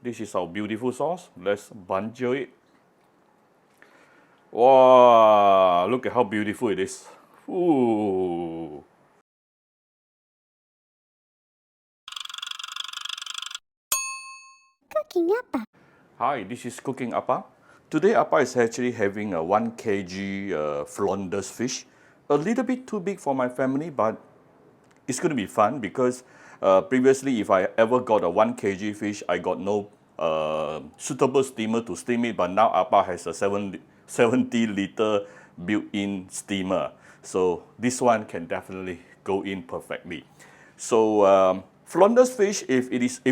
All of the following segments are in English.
This is our beautiful sauce. Let's bungee it. Wow, look at how beautiful it is. Ooh. Cooking Appa. Hi, this is Cooking Appa. Today Appa is actually having a 1 kg flounders fish. A little bit too big for my family, but it's going to be fun because previously if I ever got a 1 kg fish, I got no suitable steamer to steam it, but now Appa has a 70-liter built-in steamer. So this one can definitely go in perfectly. So flounders fish, if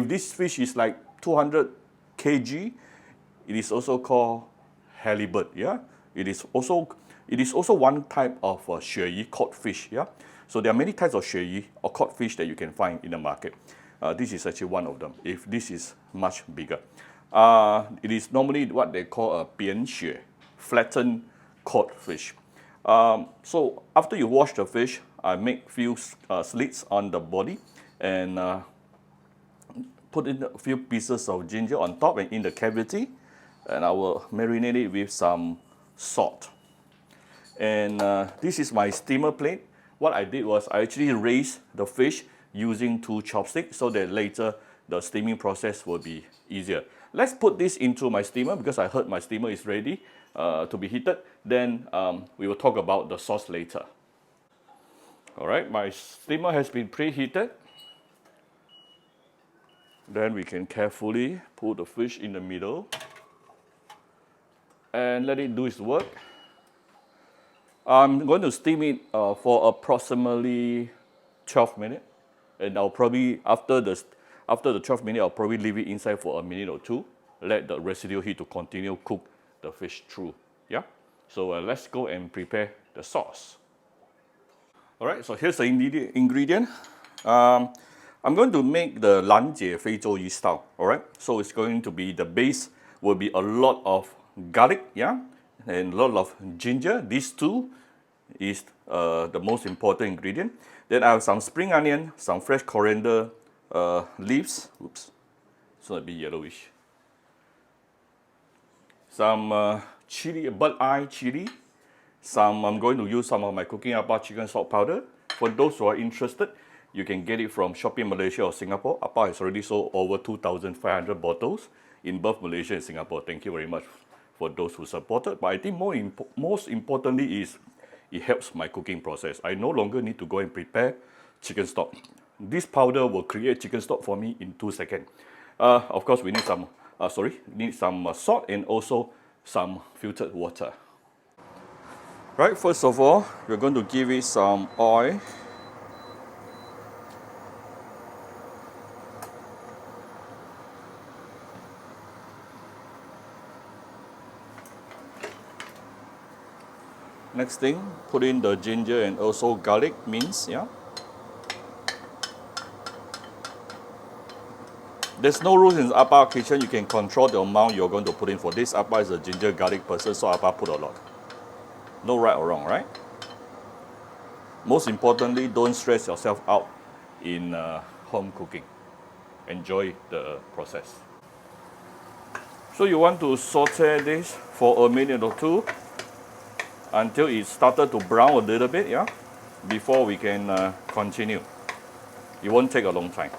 this fish is like 200 kg, it is also called halibut. Yeah, it is also one type of 鳕鱼 cod fish. Yeah, so there are many types of 鳕鱼 or cod fish that you can find in the market. This is actually one of them. If this is much bigger, it is normally what they call a 扁鳕, flattened cod fish. So after you wash the fish, I make few slits on the body and put in a few pieces of ginger on top and in the cavity, and I will marinate it with some salt. And this is my steamer plate. What I did was I actually raised the fish using 2 chopsticks so that later the steaming process will be easier. Let's put this into my steamer because I heard my steamer is ready to be heated. Then we will talk about the sauce later. Alright, my steamer has been preheated. Then we can carefully put the fish in the middle and let it do its work. I'm going to steam it for approximately 12 minutes, and I'll probably after the 12 minutes, I'll probably leave it inside for a minute or two. Let the residual heat to continue cook the fish through. Yeah. So let's go and prepare the sauce. All right. So here's the ingredient. I'm going to make the lanjie 非洲鱼 style. All right. So it's going to be the base will be a lot of garlic, yeah, and a lot of ginger. These two is the most important ingredient. Then I have some spring onion, some fresh coriander leaves. Oops, it's a bit yellowish. Some chili, bird eye chili. I'm going to use some of my Cooking Appa chicken salt powder. For those who are interested, you can get it from Shopee Malaysia or Singapore. Appa has already sold over 2,500 bottles in both Malaysia and Singapore. Thank you very much for those who supported. But I think most importantly is it helps my cooking process. I no longer need to go and prepare chicken stock. This powder will create chicken stock for me in 2 seconds. Of course, we need some salt and also some filtered water. Right, first of all, we're going to give it some oil. Next thing, put in the ginger and also garlic mince, yeah. There's no rules in Appa kitchen. You can control the amount you're going to put in. For this, Appa is a ginger garlic person, so Appa put a lot. No right or wrong, right? Most importantly, don't stress yourself out in home cooking. Enjoy the process. So you want to saute this for a minute or two until it started to brown a little bit, yeah, before we can continue. It won't take a long time.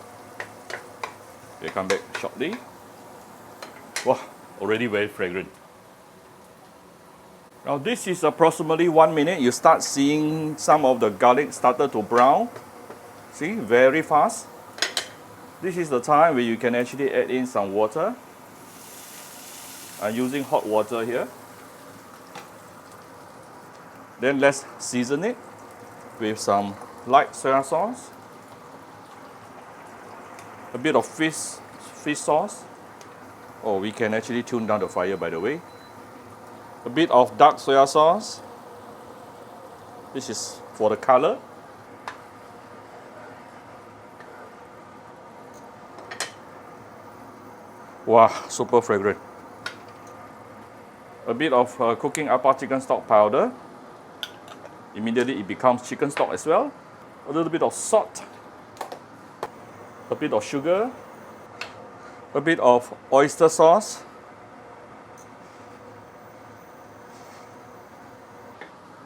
We'll come back shortly. Wow, already very fragrant. Now this is approximately 1 minute. You start seeing some of the garlic started to brown. See, very fast. This is the time where you can actually add in some water. I'm using hot water here. Then let's season it with some light soya sauce, a bit of fish sauce. Oh, we can actually tune down the fire, by the way. A bit of dark soya sauce. This is for the color. Wow, super fragrant. A bit of Cooking Appa chicken stock powder. Immediately it becomes chicken stock as well. A little bit of salt. A bit of sugar. A bit of oyster sauce.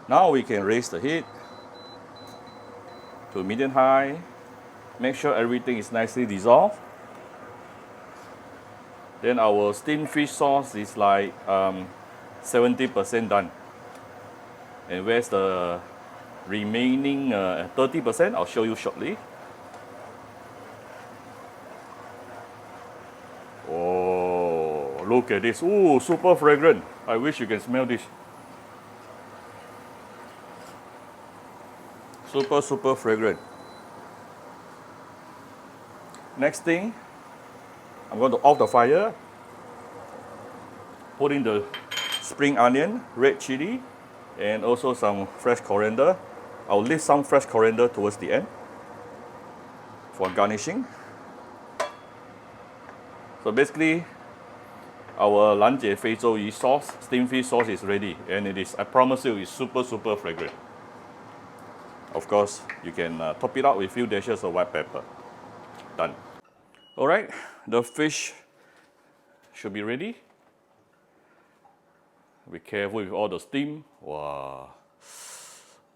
Now we can raise the heat to medium high. Make sure everything is nicely dissolved. Then our steamed fish sauce is like 70% done. And where's the remaining 30%? I'll show you shortly. Oh, look at this. Ooh, super fragrant. I wish you can smell this. Super, super fragrant. Next thing, I'm going to off the fire. Put in the spring onion, red chili, and also some fresh coriander. I'll leave some fresh coriander towards the end for garnishing. So basically, our lanjie feizhouyi sauce, steamed fish sauce is ready, and it is, I promise you, it's super, super fragrant. Of course, you can top it out with a few dashes of white pepper. Done. All right, the fish should be ready. Be careful with all the steam. Wow,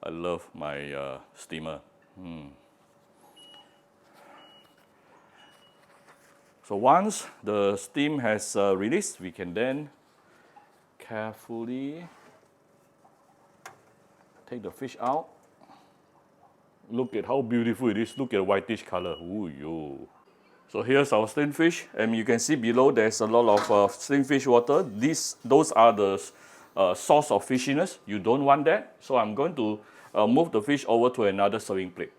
I love my steamer. So once the steam has released, we can then carefully take the fish out. Look at how beautiful it is. Look at the whitish color. Ooh, yo. So here's our steamed fish, and you can see below there's a lot of steamed fish water. Those are the source of fishiness. You don't want that, so I'm going to move the fish over to another serving plate.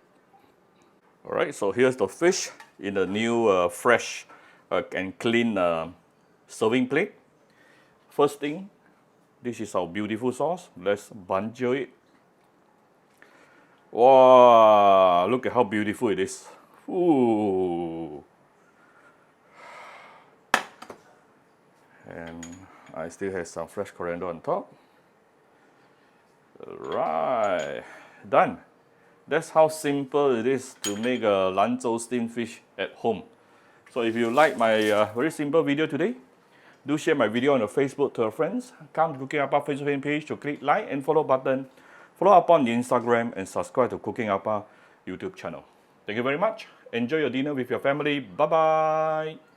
All right, so here's the fish in the new fresh and clean serving plate. First thing, this is our beautiful sauce. Let's banjo it. Wow, look at how beautiful it is. Ooh. And I still have some fresh coriander on top. Right, done. That's how simple it is to make a lanzhou steamed fish at home. So if you like my very simple video today, do share my video on your Facebook to your friends. Come to Cooking Appa Facebook fan page to click like and follow button. Follow up on the Instagram and subscribe to Cooking Appa YouTube channel. Thank you very much. Enjoy your dinner with your family. Bye-bye.